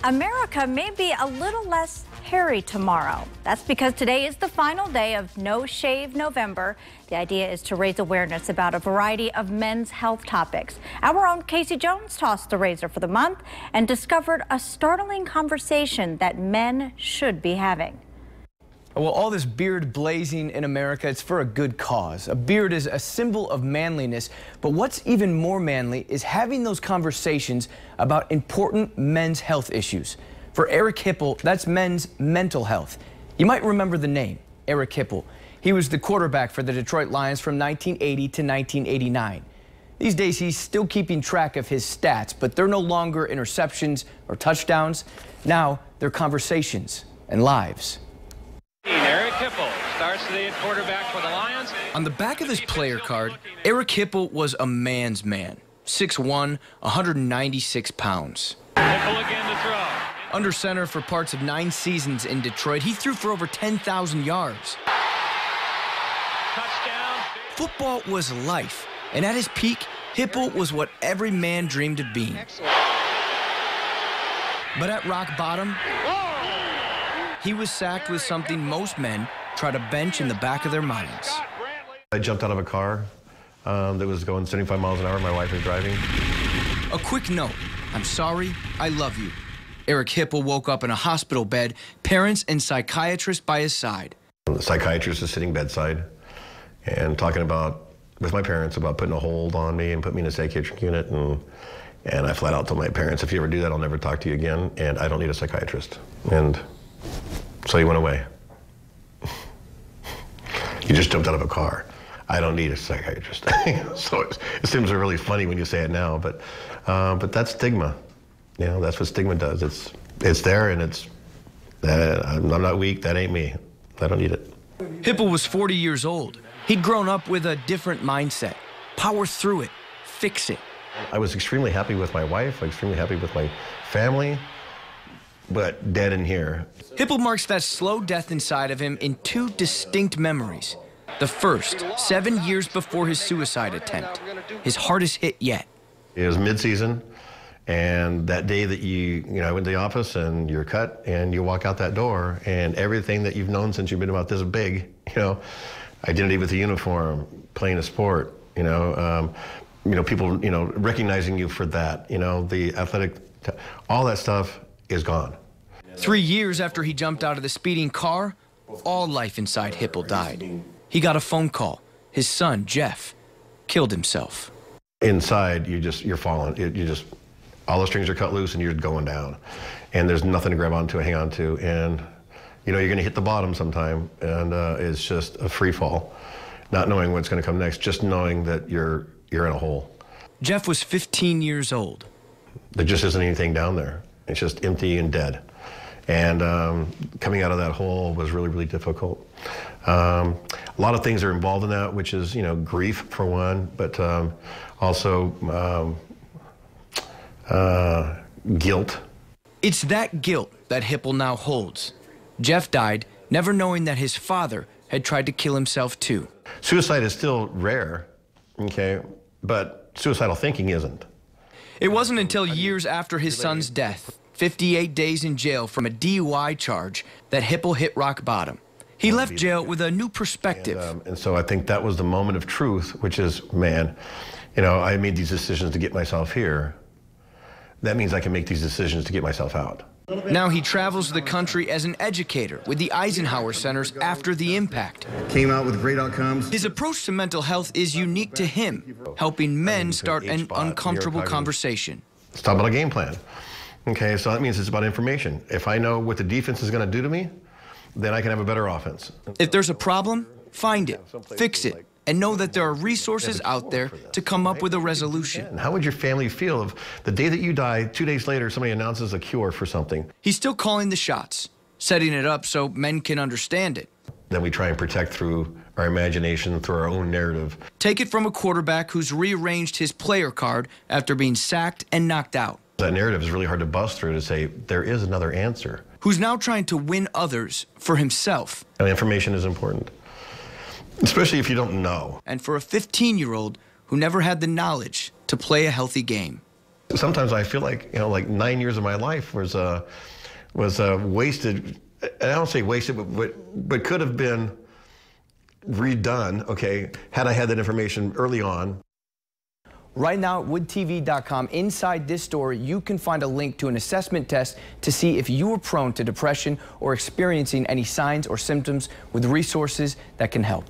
America may be a little less hairy tomorrow. That's because today is the final day of No Shave November. The idea is to raise awareness about a variety of men's health topics. Our own Casey Jones tossed the razor for the month and discovered a startling conversation that men should be having. Well, all this beard blazing in America, it's for a good cause. A beard is a symbol of manliness, but what's even more manly is having those conversations about important men's health issues. For Eric Hipple, that's men's mental health. You might remember the name, Eric Hipple. He was the quarterback for the Detroit Lions from 1980 to 1989. These days, he's still keeping track of his stats, but they're no longer interceptions or touchdowns. Now, they're conversations and lives. Eric Hipple starts today at quarterback for the Lions. On the back of his player card, Eric Hipple was a man's man. 6'1", 196 pounds. Hipple again to throw. Under center for parts of 9 seasons in Detroit, he threw for over 10,000 yards. Touchdown. Football was life, and at his peak, Hipple was what every man dreamed of being. But at rock bottom, he was sacked with something most men try to bench in the back of their minds. I jumped out of a car that was going 75 miles an hour. My wife was driving. A quick note, I'm sorry, I love you. Eric Hipple woke up in a hospital bed, parents and psychiatrists by his side. The psychiatrist is sitting bedside and talking with my parents about putting a hold on me and put me in a psychiatric unit. And I flat out told my parents, if you ever do that, I'll never talk to you again, and I don't need a psychiatrist. And so he went away. You just jumped out of a car. I don't need a psychiatrist. So it seems really funny when you say it now, but that's stigma. You know, that's what stigma does. It's there, and I'm not weak. That ain't me. I don't need it. Hipple was 40 years old. He'd grown up with a different mindset. Power through it. Fix it. I was extremely happy with my wife. I was extremely happy with my family, but dead in here. Hipple marks that slow death inside of him in 2 distinct memories. The first, 7 years before his suicide attempt, his hardest hit yet. It was mid-season, and that day that I went to the office and you're cut and you walk out that door, and everything that you've known since you've been about this big, identity with the uniform, playing a sport, people, recognizing you for that, the athletic, all that stuff is gone. 3 years after he jumped out of the speeding car, all life inside Hipple died. He got a phone call. His son, Jeff, killed himself. Inside, you're falling. All the strings are cut loose and you're going down. And there's nothing to grab onto, hang on to. And, you're going to hit the bottom sometime, and it's just a free fall. Not knowing what's going to come next, just knowing that you're in a hole. Jeff was 15 years old. There just isn't anything down there. It's just empty and dead. And coming out of that hole was really, really difficult. A lot of things are involved in that, which is, grief for one, but also guilt. It's that guilt that Hipple now holds. Jeff died, never knowing that his father had tried to kill himself too. Suicide is still rare, okay, but suicidal thinking isn't. It wasn't until years after his son's death, 58 days in jail from a DUI charge, that Hipple hit rock bottom. He left jail with a new perspective. And so I think that was the moment of truth, which is, man, I made these decisions to get myself here. That means I can make these decisions to get myself out. Now he travels the country as an educator with the Eisenhower Centers after the impact. Came out with great outcomes. His approach to mental health is unique to him, helping men start an uncomfortable conversation. Let's talk about a game plan. Okay, so that means it's about information. If I know what the defense is going to do to me, then I can have a better offense. If there's a problem, find it, fix it, and know that there are resources out there to come up with a resolution. How would your family feel if the day that you die, 2 days later, somebody announces a cure for something? He's still calling the shots, setting it up so men can understand it. Then we try and protect through our imagination, through our own narrative. Take it from a quarterback who's rearranged his player card after being sacked and knocked out. That narrative is really hard to bust through to say, there is another answer. Who's now trying to win others for himself. And information is important, especially if you don't know. And for a 15-year-old who never had the knowledge to play a healthy game. Sometimes I feel like, like 9 years of my life was wasted. And I don't say wasted, but could have been redone, okay, had I had that information early on. Right now at WoodTV.com, inside this story, you can find a link to an assessment test to see if you are prone to depression or experiencing any signs or symptoms with resources that can help.